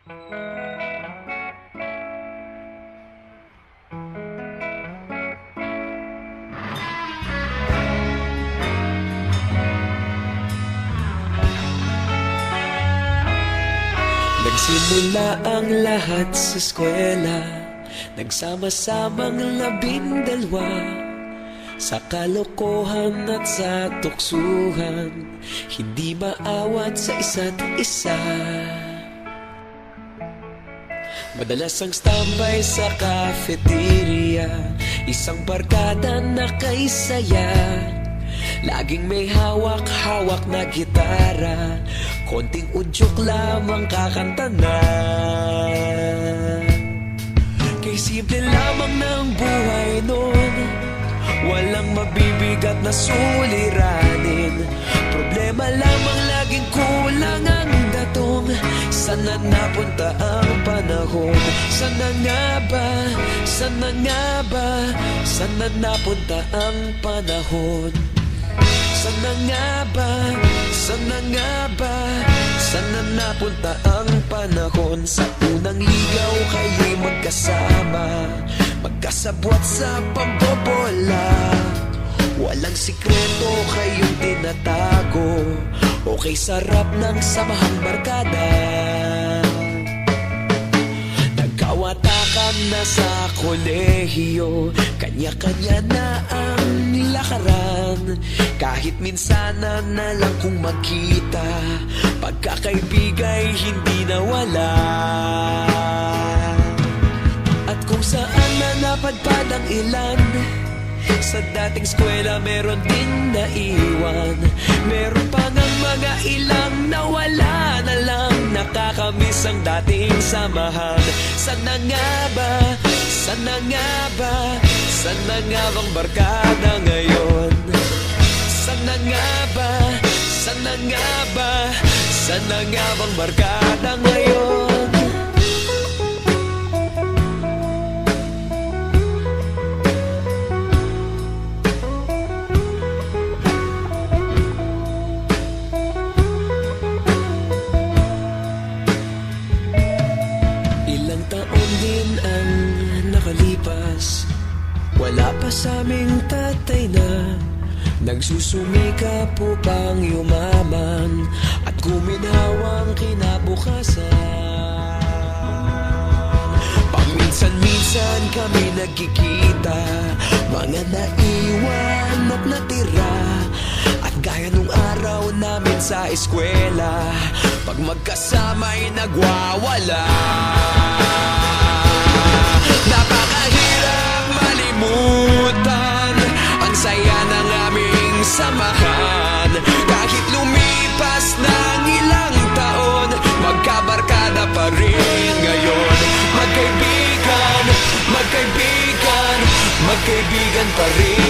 Nagsimula ang lahat sa eskwela, nagsama-samang 12, sa kalokohan at sa tuksuhan, hindi maawat sa isa't isa. Madalas ang standby sa cafeteria, isang barkada na kay saya. Laging may hawak-hawak na gitara, konting udyok lamang kakanta na. Kay simple lamang ng buhay nun, walang mabibigat na suliranin. Problema lamang laging kulang ang datong. Sana napunta ang panahon? Sana nga ba? Sana nga ba? Sana napunta ang panahon? Sana nga ba? Sana nga ba? Sana napunta ang panahon? Sa unang ligaw kayo'y magkasama, magkasabwat sa pambobola. Walang sikreto kayong tinatago, okay sarap ng samahang barkada. Nagkawatakan na sa kolehiyo, kanya-kanya na ang lakaran. Kahit minsanan na lang kung magkita, pagkakaibigay hindi nawala. At kung saan na napadpad ang ilan, sa dating eskwela meron din naiwan. Meron pa ngang mga ilang nawala na lang, nakakamiss ang dating samahan. Sana nga ba? Sana nga ba? Sana nga bang barkada ngayon? Sana nga ba? Sana nga ba? Sana nga bang barkada ngayon? Ilang taon din ang nakalipas, wala pa sa aming tatay na nagsusumikap upang yumaman at guminhawang kinabukasan. Paminsan-minsan kami nagkikita, mga naiwan at natira. At gaya nung araw namin sa eskwela, pag magkasama'y nagwawala. Napakahirap malimutan ang saya ng aming samahan. Kahit lumipas ng ilang taon, magkabarkada pa rin ngayon. Magkaibigan, magkaibigan, magkaibigan pa rin.